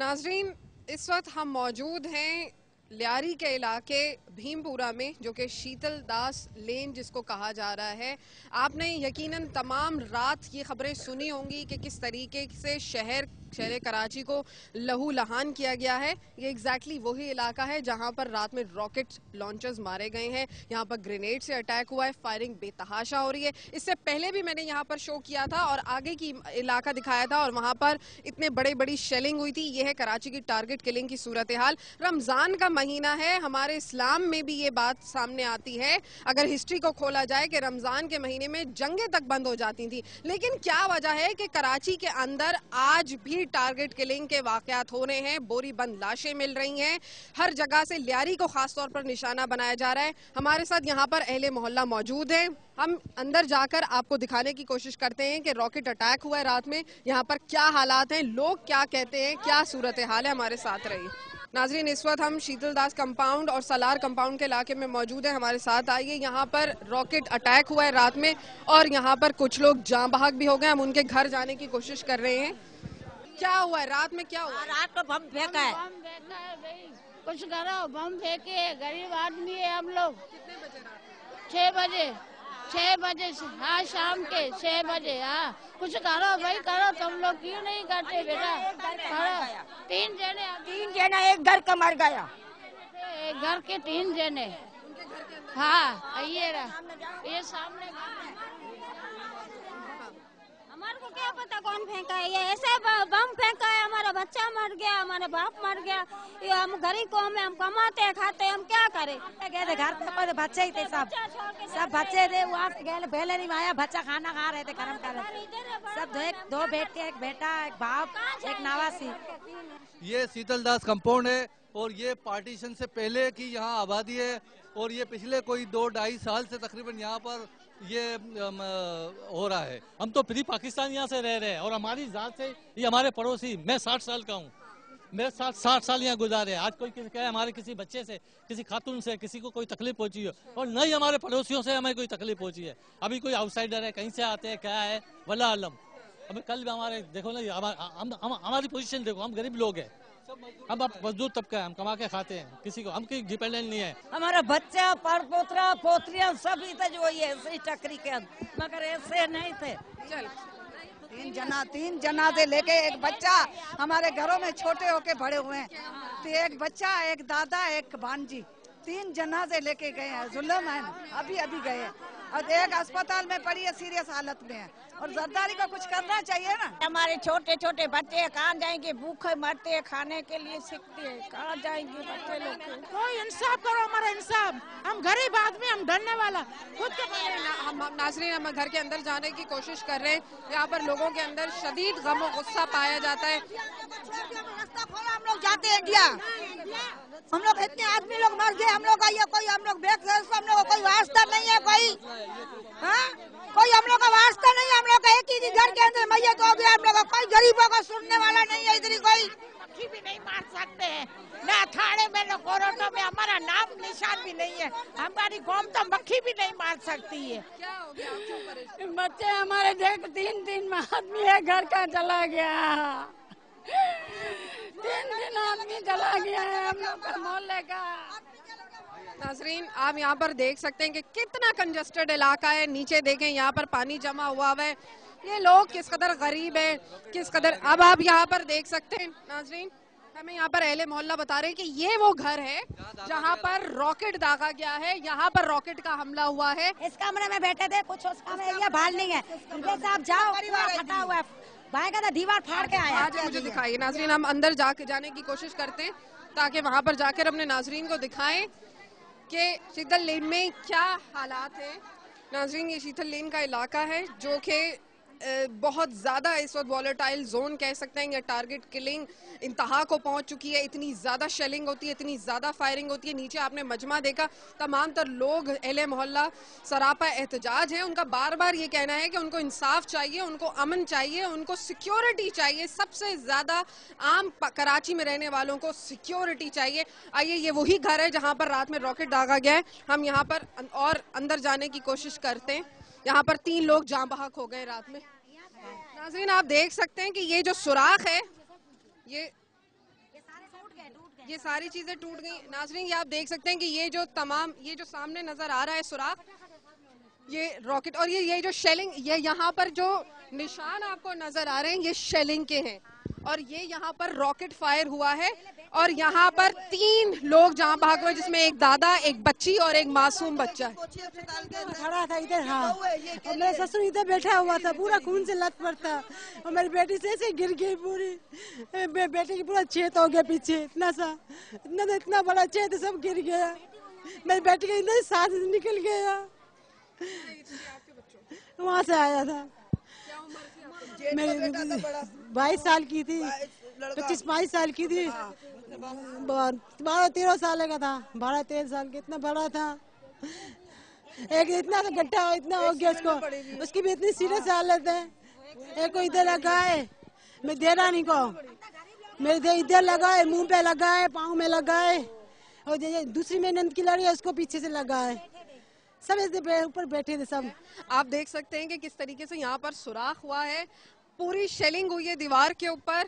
नाजरीन, इस वक्त हम मौजूद हैं लियारी के इलाके भीमपुरा में, जो कि शीतल दास लेन जिसको कहा जा रहा है। आपने यकीनन तमाम रात ये खबरें सुनी होंगी कि किस तरीके से शहर कराची को लहू लहान किया गया है। ये एग्जैक्टली वही इलाका है जहां पर रात में रॉकेट लॉन्चर्स मारे गए हैं। यहाँ पर ग्रेनेड से अटैक हुआ है, फायरिंग बेतहाशा हो रही है। इससे पहले भी मैंने यहाँ पर शो किया था और आगे की इलाका दिखाया था और वहां पर इतने बड़ी शेलिंग हुई थी। ये है कराची की टारगेट किलिंग की सूरत हाल। रमजान का महीना है, हमारे इस्लाम में भी ये बात सामने आती है। अगर हिस्ट्री को खोला जाए कि रमजान के महीने में जंगें तक बंद हो जाती थी, लेकिन क्या वजह है कि कराची के अंदर आज भी टारगेट किलिंग के वाकयात हो रहे हैं। बोरी बंद लाशें मिल रही हैं, हर जगह से लियारी को खास तौर पर निशाना बनाया जा रहा है। हमारे साथ यहाँ पर अहले मोहल्ला मौजूद हैं। हम अंदर जाकर आपको दिखाने की कोशिश करते हैं कि रॉकेट अटैक हुआ है रात में, यहाँ पर क्या हालात हैं, लोग क्या कहते हैं, क्या सूरत हाल है। हमारे साथ रही नाजरीन। इस वक्त हम शीतल दास कंपाउंड और सलार कंपाउंड के इलाके में मौजूद हैं। हमारे साथ आइए। यहाँ पर रॉकेट अटैक हुआ है रात में और यहाँ पर कुछ लोग जाँ बहक भी हो गए। हम उनके घर जाने की कोशिश कर रहे हैं। क्या हुआ है रात में, क्या हुआ? रात को बम फेंका है। बम फेंका है भाई, कुछ करो। बम फेंके, गरीब आदमी है हम लोग। कितने बजे रात में? 6 बजे, 6 बजे, हाँ शाम के 6 बजे। हाँ कुछ करो भाई, करो। तुम लोग क्यों नहीं करते बेटा? करो। 3 जने एक घर का मर गया। एक घर के 3 जने। हाँ ये सामने हमारे को क्या पता कौन फेंका है। ये ऐसे बम फेंका है, हमारा बच्चा मर गया, हमारे बाप मर गया। ये हम गरीब कौम में, हम कमाते हैं खाते हैं, हम क्या करें? गए थे घर पे, बच्चे ही थे, सब बच्चे थे। वहाँ से गए, पहले नहीं आया, बच्चा खाना खा रहे थे गरम कर। सब दो बेटे, एक बेटा, एक बाप, एक नवासी। ये शीतल दास कंपाउंड है और ये पार्टीशन से पहले की यहाँ आबादी है और ये पिछले कोई 2-2.5 साल से तकरीबन यहाँ पर ये हो रहा है। हम तो प्री पाकिस्तान यहाँ से रह रहे हैं और हमारी जात से ये हमारे पड़ोसी, मैं 60 साल का हूँ, मेरे साथ 60 साल यहाँ गुजारे। आज कोई क्या है, हमारे किसी बच्चे से, किसी खातून से किसी को कोई तकलीफ पहुंची है और न ही हमारे पड़ोसियों से हमें कोई तकलीफ पहुंची है। अभी कोई आउटसाइडर है, कहीं से आते हैं, क्या है, वल्लाह आलम। अभी कल भी हमारे देखो ना, हमारी पोजीशन देखो, हम गरीब लोग हैं, हम अब मजदूर तबका है, हम कमा के खाते हैं, किसी को हम कोई डिपेंडेंट नहीं है। हमारा बच्चा, पर पोतरा पोतरियाँ सब ही थे जो ये ऐसे ही टकरी के, मगर ऐसे नहीं थे। चल 3 जनाजे लेके एक बच्चा हमारे घरों में छोटे होके बड़े हुए हैं। तो एक बच्चा, एक दादा, एक भांजी, 3 जनाजे लेके गए हैं। जुल्म है, अभी गए हैं और एक अस्पताल में पड़ी है, सीरियस हालत में है। और जरदारी को कुछ करना चाहिए ना। हमारे छोटे छोटे बच्चे कहाँ जाएंगे, भूखे मरते हैं, खाने के लिए सीखते हैं, कहाँ जाएंगे बच्चे लोग? कोई इंसाफ करो, हमारा इंसाफ। हम गरीब आदमी, हम डरने वाला खुद के हम नाजरीन, हम घर के अंदर जाने की कोशिश कर रहे हैं। यहाँ पर लोगों के अंदर शदीद गम और गुस्सा पाया जाता है। रास्ता खोला, हम लोग जाते हैं इंडिया। हम लोग इतने आदमी लोग मर गए, हम लोग आइए, कोई हम लोग हम लोग कोई वास्ता नहीं है, कोई हम लोग का वास्ता नहीं है। हम लोग एक ही घर के अंदर मैयत हो गया, हम लोग कोई गरीबों को सुनने वाला नहीं है इधर। कोई मक्खी भी नहीं मार सकते हैं, न अखाड़े में न कोरोना में, हमारा नाम निशान भी नहीं है। हमारी कौम तो मक्खी भी नहीं मार सकती है। क्या हो गया, आप क्यों परेशान? बच्चे हमारे देख 3 आदमी है, घर का चला गया। 3 आदमी चला गया है हम लोग का मोहल्ले का। नाजरीन, आप यहाँ पर देख सकते हैं कि कितना कंजस्टेड इलाका है। नीचे देखें, यहाँ पर पानी जमा हुआ है। ये लोग किस कदर गरीब है, किस कदर। अब आप यहाँ पर देख सकते हैं नाजरीन, हमें यहाँ पर अहले मोहल्ला बता रहे हैं कि ये वो घर है जहाँ पर रॉकेट दागा गया है, यहाँ पर रॉकेट का हमला हुआ है। इस कमरे में बैठे थे, कुछ उस कमरे में भाल नहीं है। आप जाओ, फटा हुआ है, भाई का दीवार फाड़ के आया। आज मुझे दिखाइए नाजरीन, हम अंदर जाने की कोशिश करते हैं ताकि वहाँ पर जाकर अपने नाजरीन को दिखाएं कि शीतल लेन में क्या हालात हैं। नाजरीन, ये शीतल लेन का इलाका है जो कि बहुत ज़्यादा इस वक्त वॉलेटाइल जोन कह सकते हैं। या टारगेट किलिंग इंतहा को पहुंच चुकी है। इतनी ज़्यादा शेलिंग होती है, इतनी ज़्यादा फायरिंग होती है। नीचे आपने मजमा देखा, तमाम तर लोग अहले मोहल्ला सरापा एहतजाज है। उनका बार बार ये कहना है कि उनको इंसाफ चाहिए, उनको अमन चाहिए, उनको सिक्योरिटी चाहिए। सबसे ज़्यादा आम कराची में रहने वालों को सिक्योरिटी चाहिए। आइए, ये वही घर है जहाँ पर रात में रॉकेट दागा गया है। हम यहाँ पर और अंदर जाने की कोशिश करते हैं। यहाँ पर 3 लोग जाँ बहक हो गए रात में। नाज़रीन, आप देख सकते हैं कि ये जो सुराख है, ये ये सारी चीजें टूट गई। नाज़रीन, ये आप देख सकते हैं कि ये जो सामने नजर आ रहा है सुराख, ये रॉकेट और ये जो शेलिंग, ये यहाँ पर जो निशान आपको नजर आ रहे हैं ये शेलिंग के हैं और ये यहाँ पर रॉकेट फायर हुआ है और यहाँ पर 3 लोग जहाँ भाग हुए, जिसमें एक दादा, एक बच्ची और एक मासूम बच्चा है। खड़ा था इधर, हाँ, और मेरा ससुर इधर बैठा हुआ था, पूरा खून से लथपथ था और मेरी बेटी से ऐसे गिर गई पूरी, बेटे की पूरा छेद हो गया पीछे, इतना बड़ा छेद सब गिर गया, मेरी बेटी का इधर सांस निकल गया। वहाँ से आया था, मेरी 22 साल की थी, 25-22 साल की थी, 12-13 साल का था, 12-13 साल का, इतना बड़ा था। एक इतना गड्ढा इतना हो गया उसको, उसकी भी इतनी सीरियस हालत है। एक को इधर लगा है, मैं देरानी को मेरे इधर लगा है, मुंह पे लगा है, पाँव में लगा है, और दूसरी में नंद की लड़ी है उसको पीछे से लगा है। सब ऐसे ऊपर बैठे थे सब। आप देख सकते हैं कि किस तरीके से यहाँ पर सुराख हुआ है, पूरी शेलिंग हुई है दीवार के ऊपर,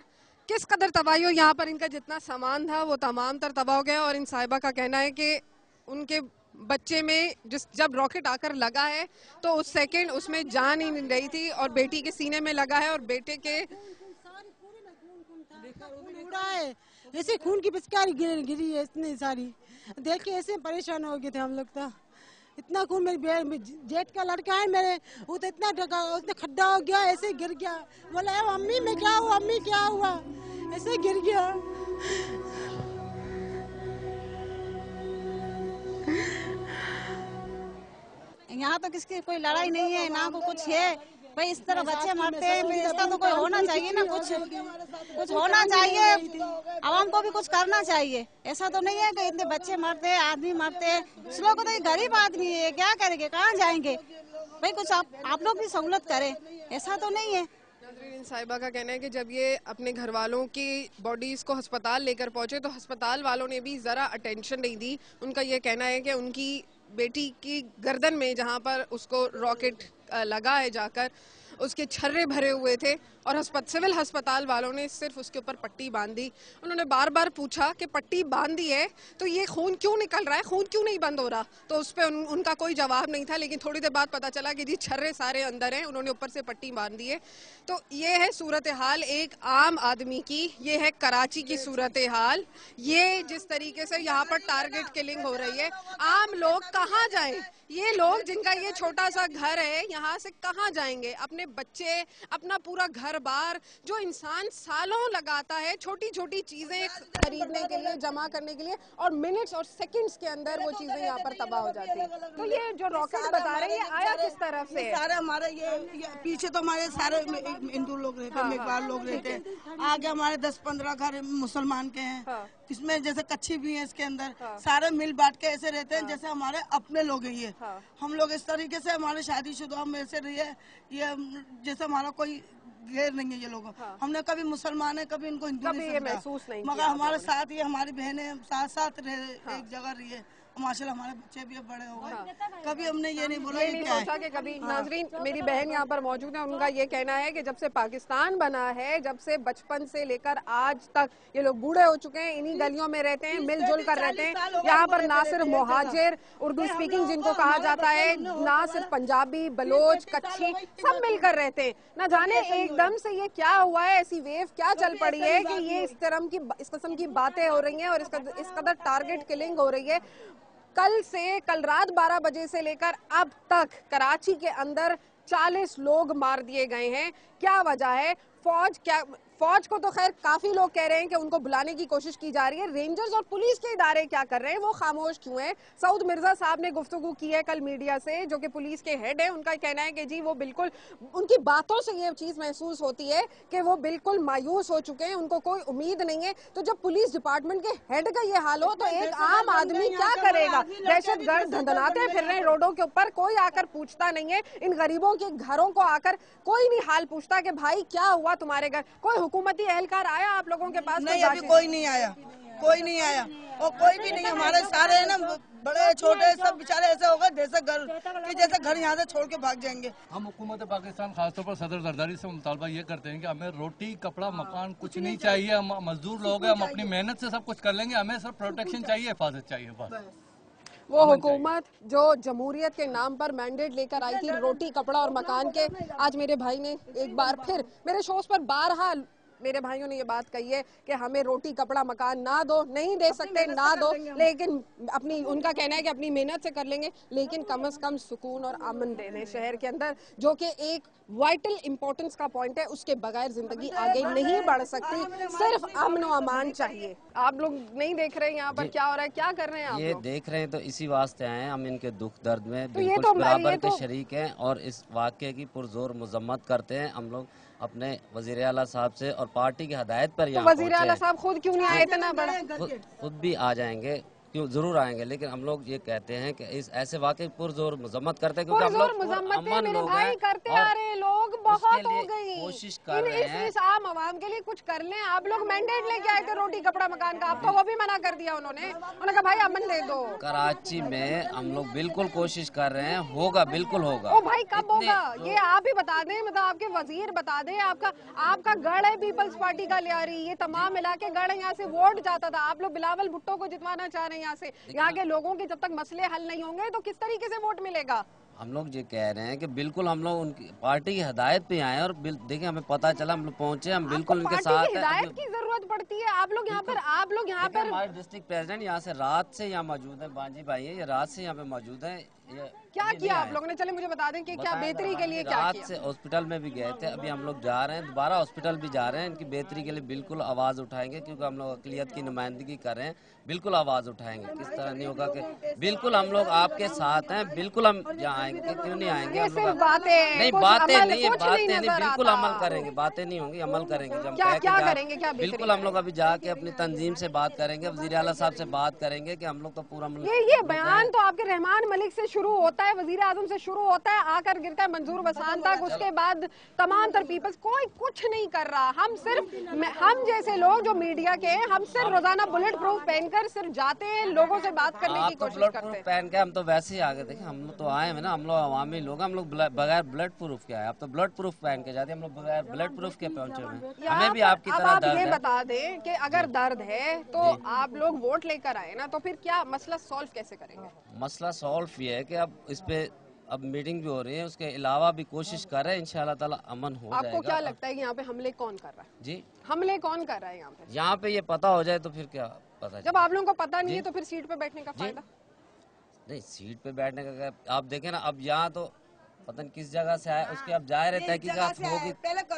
किस कदर तबाही हो। यहाँ पर इनका जितना सामान था वो तमाम तर तबाह हो गया और इन साहिबा का कहना है कि उनके बच्चे में जब रॉकेट आकर लगा है तो उस सेकंड उसमें जान ही नहीं रही थी और बेटी के सीने में लगा है और बेटे के उड़ा है, ऐसे खून की पिचकारी गिरी है इतनी सारी, देख के ऐसे परेशान हो गए थे हम लोग। तो इतना खून, मेरे जेठ का लड़का है मेरे, वो तो इतना उसने खड्डा हो गया, ऐसे गिर गया, बोला अम्मी में क्या हुआ, अम्मी क्या हुआ, ऐसे गिर गया। यहाँ तो किसकी कोई लड़ाई नहीं है, ना को कुछ है भाई, इस तरह बच्चे मरते हैं, इसका तो कोई होना चाहिए ना, कुछ होना चाहिए, आवाम को भी कुछ करना चाहिए। ऐसा तो नहीं है कि इतने बच्चे मरते हैं, आदमी मरते हैं, इस लोग को तो गरीब आदमी है, क्या करेंगे, कहाँ जाएंगे भाई, कुछ आप लोग भी सहूलत करें, ऐसा तो नहीं है। इन साहिबा का कहना है कि जब ये अपने घर वालों की बॉडीज को अस्पताल लेकर पहुंचे तो अस्पताल वालों ने भी जरा अटेंशन नहीं दी। उनका ये कहना है कि उनकी बेटी की गर्दन में जहां पर उसको रॉकेट लगा है जाकर उसके छर्रे भरे हुए थे और सिविल अस्पताल वालों ने सिर्फ उसके ऊपर पट्टी बांध दी। उन्होंने बार बार पूछा कि पट्टी बांध दी है तो ये खून क्यों निकल रहा है, खून क्यों नहीं बंद हो रहा, तो उस पर उनका कोई जवाब नहीं था। लेकिन थोड़ी देर बाद पता चला कि जी छर्रे सारे अंदर हैं, उन्होंने ऊपर से पट्टी बांध दी है। तो ये है सूरत हाल एक आम आदमी की, ये है कराची की सूरत हाल। ये जिस तरीके से यहाँ पर टारगेट किलिंग हो रही है, आम लोग कहाँ जाएं, ये लोग जिनका ये छोटा सा घर है यहाँ से कहाँ जाएंगे, अपने बच्चे, अपना पूरा घर बार, जो इंसान सालों लगाता है छोटी छोटी चीजें खरीदने के लिए, जमा करने के लिए, और मिनट्स और सेकंड्स के अंदर वो चीजें यहाँ पर तबाह हो जाती है। तो ये जो रॉकेट बता रहे हैं ये आया किस तरफ से? सारे हमारे ये पीछे तो हमारे सारे हिंदू लोग रहते हैं, मेघवाल लोग रहते हैं, आगे हमारे 10-15 घर मुसलमान के हैं, इसमें जैसे कच्ची भी है, इसके अंदर सारे मिल बांट के ऐसे रहते हैं जैसे हमारे अपने लोग हैं। ये हम लोग इस तरीके से, हमारे शादीशुदा में ऐसे रही है, ये जैसे हमारा कोई गैर नहीं है ये लोग। हमने कभी मुसलमान है, कभी इनको हिंदू नहीं महसूस नहीं, मगर हमारे साथ ये हमारी बहनें साथ एक जगह रही है, माशाल्लाह हमारे बच्चे भी अब बड़े हो गए। कभी हमने ये नहीं बोला, नहीं सोचा कि कभी। नाजरीन, मेरी बहन यहाँ पर मौजूद है, उनका ये कहना है कि जब से पाकिस्तान बना है, जब से बचपन से लेकर आज तक ये लोग बूढ़े हो चुके हैं, इन्हीं गलियों में रहते हैं, मिलजुल कर रहते हैं। यहाँ पर ना सिर्फ मुहाजिर, उर्दू स्पीकिंग जिनको कहा जाता है, ना सिर्फ पंजाबी, बलोच, कच्छी, सब मिलकर रहते हैं। ना जाने एकदम से ये क्या हुआ है, ऐसी वेव क्या चल पड़ी है कि ये इस किस्म की बातें हो रही हैं और इस कदर टारगेट किलिंग हो रही है। कल रात 12 बजे से लेकर अब तक कराची के अंदर 40 लोग मार दिए गए हैं। क्या वजह है? फौज को तो खैर काफी लोग कह रहे हैं कि उनको बुलाने की कोशिश की जा रही है। रेंजर्स और पुलिस के इदारे क्या कर रहे हैं, वो खामोश क्यों हैं? सऊद मिर्जा साहब ने गुफ्तगू की है कल मीडिया से, जो कि पुलिस के हेड है। उनका कहना है कि जी वो बिल्कुल, उनकी बातों से ये चीज महसूस होती है कि वो बिल्कुल मायूस हो चुके हैं, उनको कोई उम्मीद नहीं है। तो जब पुलिस डिपार्टमेंट के हेड का ये हाल हो तो एक आम आदमी क्या करेगा? दहशतगर्द धंधनाते फिर रहे हैं रोडों के ऊपर, कोई आकर पूछता नहीं है। इन गरीबों के घरों को आकर कोई नहीं हाल पूछता कि भाई क्या हुआ तुम्हारे घर। कोई हुकूमती एहलकार आया आप लोगों के पास? नहीं, अभी कोई नहीं आया, कोई नहीं आया और कोई भी नहीं, हमारे सारे है ना बड़े छोटे सब बेचारे ऐसे हो गए जैसे घर यहाँ से छोड़ के भाग जाएंगे। हम हुकूमत पाकिस्तान खासतौर पर सदर जरदारी से मुतालबा ये करते हैं कि हमें रोटी कपड़ा मकान कुछ नहीं चाहिए, हम मजदूर लोग हैं, हम अपनी मेहनत से सब कुछ कर लेंगे, हमें सिर्फ प्रोटेक्शन चाहिए, हिफाजत चाहिए बस। वो हुकूमत जो जमहूरियत के नाम पर मैंडेट लेकर आई थी रोटी कपड़ा और मकान के, आज मेरे भाई ने एक बार फिर मेरे शोज पर बारहा मेरे भाइयों ने ये बात कही है कि हमें रोटी कपड़ा मकान ना दो, नहीं दे सकते ना दो, लेकिन अपनी उनका कहना है कि अपनी मेहनत से कर लेंगे, लेकिन कम से कम सुकून और अमन दे दें शहर के अंदर, जो कि एक वाइटल इंपॉर्टेंस का पॉइंट है। उसके बगैर जिंदगी आगे नहीं बढ़ सकती, सिर्फ अमन और अमान चाहिए। आप लोग नहीं देख रहे यहाँ पर क्या हो रहा है, क्या कर रहे हैं आप ये लोग? देख रहे हैं तो इसी वास्ते आए हैं, हम इनके दुख दर्द में तो ये बिल्कुल तो बराबर के शरीक हैं और इस वाक़े की पुरजोर मजम्मत करते हैं। हम लोग अपने वज़ीर आला साहब से और पार्टी की हदायत पर यहाँ वज़ीर आला साहब खुद क्यों नहीं आए इतना बड़ा? खुद भी आ जाएंगे, क्यों जरूर आएंगे, लेकिन हम लोग ये कहते हैं कि इस ऐसे वाकई पुरजोर मजम्मत करते हैं क्योंकि हम लोग अमन लोग हैं करते आ रहे लोग बहुत हो गई, कोशिश कर रहे हैं इस आम आवाम के लिए कुछ कर लें। आप लोग मैंडेट लेके आए थे रोटी कपड़ा मकान का, आप तो वो भी मना कर दिया उन्होंने कहा भाई अमन दे दो। कराची में हम लोग बिल्कुल कोशिश कर रहे हैं, होगा बिल्कुल होगा। ओ भाई कब होगा ये आप ही बता दें, मतलब आपके वजीर बता दें। आपका गढ़ है पीपल्स पार्टी का लियारी, ये तमाम इलाके गढ़ है, यहाँ से वोट जाता था। आप लोग बिलावल भुट्टो को जितवाना चाह रहे हैं यहाँ से, यहाँ के लोगों के जब तक मसले हल नहीं होंगे तो किस तरीके से वोट मिलेगा? हम लोग ये कह रहे हैं कि बिल्कुल हम लोग उनकी पार्टी की हदायत पे आए और देखिए हमें पता चला, हम लोग पहुंचे, हम बिल्कुल उनके साथ हैं। हिदायत की जरूरत पड़ती है। आप लोग यहाँ पर हमारे डिस्ट्रिक्ट प्रेसिडेंट यहाँ से रात से यहाँ मौजूद है, बांजी भाई है, ये रात से यहाँ पे मौजूद है। क्या किया आप लोगों ने? चले मुझे बता दें कि क्या बेहतरी के लिए क्या रात किया? से हॉस्पिटल में भी गए थे, अभी हम लोग जा रहे हैं, दोबारा हॉस्पिटल भी जा रहे हैं। इनकी बेहतरी के लिए बिल्कुल आवाज उठाएंगे, क्योंकि हम लोग अकलियत की नुमाइंदगी कर रहे हैं, बिल्कुल आवाज उठाएंगे। किस तरह नहीं होगा कि बिल्कुल हम लोग आपके साथ हैं, बिल्कुल हम यहाँ आएंगे, क्यों नहीं आएंगे? हम लोग बातें नहीं, बातें नहीं, बिल्कुल अमल करेंगे, बातें नहीं होंगी, अमल करेंगे। क्या करेंगे? क्या बिल्कुल हम लोग अभी जाके अपनी तंजीम से बात करेंगे, वज़ीर आला साहब से बात करेंगे कि हम लोग तो पूरा ये बयान तो आपके रहमान मलिक से शुरू होता है, वजीर आजम से शुरू होता है, आकर गिरता है मंजूर बसान तक, उसके बाद तमाम तर पीपल्स, कोई कुछ नहीं कर रहा। हम जैसे लोग जो मीडिया के हैं, हम सिर्फ रोजाना बुलेट प्रूफ पहनकर सिर्फ जाते हैं, लोगों से बात करने की कोशिश करते हैं। पहन के हम तो वैसे ही आगे देखें, हम लोग तो आए हैं ना, हम लोग अवामी लोग, हम लोग बगैर ब्लड प्रूफ के आए, आप तो ब्लड प्रूफ पहन के जाते हैं, हम लोग बगैर ब्लड प्रूफ के पहुंचे हुए। हमें भी आपकी तरह दर्द है। बता दें कि अगर दर्द है तो आप लोग वोट लेकर आए ना, तो फिर क्या मसला सॉल्व कैसे करेंगे? मसला सॉल्व ये है कि अब इस पे अब मीटिंग भी हो रही है, उसके अलावा भी कोशिश कर रहे हैं, इंशाल्लाह ताला अमन हो जाएगा। आपको क्या लगता है कि यहाँ पे हमले कौन कर रहा है? जी, हमले कौन कर रहा है यहाँ पे? यहाँ पे ये पता हो जाए तो फिर क्या पता। जब आप लोगों को पता नहीं है तो फिर सीट पे बैठने का फायदा नहीं। सीट पे बैठने का आप देखें ना, अब यहाँ तो पता नहीं किस जगह से आया, उसके अब जाहिर है तहकीकात होगी।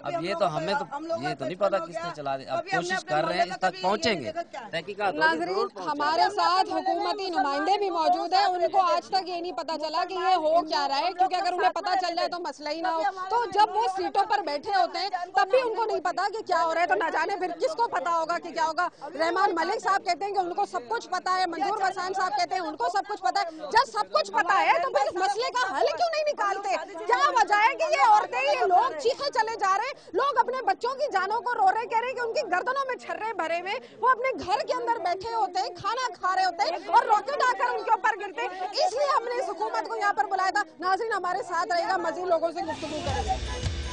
अब ये तो हमें तो ये तो नहीं पता किसने चला दी, अब कोशिश कर रहे हैं, इस तक पहुंचेंगे, तहकीकात। नाज़रीन, हमारे साथ हुकूमती नुमाइंदे भी मौजूद है, उनको आज तक ये नहीं पता चला कि ये हो क्या रहा है, क्योंकि अगर उन्हें पता चल जाए तो मसला ही ना हो। तो जब वो सीटों पर बैठे होते हैं तब भी उनको नहीं पता कि क्या हो रहा है, तो ना जाने फिर किसको पता होगा कि क्या होगा। रहमान मलिक साहब कहते हैं कि उनको सब कुछ पता है, मंजूर बसान साहब कहते हैं उनको सब कुछ पता है। जब सब कुछ पता है तो फिर इस मसले का हल क्यों नहीं निकालते? क्या वजह है कि ये औरतें, ये लोग चीखे चले जा रहे हैं, लोग अपने बच्चों की जानों को रो रहे, कह रहे हैं कि उनकी गर्दनों में छर्रे भरे हुए, वो अपने घर के अंदर बैठे होते हैं, खाना खा रहे होते हैं और रॉकेट आकर उनके ऊपर गिरते हैं। इसलिए हमने इस हुकूमत को यहाँ पर बुलाया था। नाज़रीन, हमारे साथ रहेगा, मजीद लोगों से गुफ्तगू करेंगे।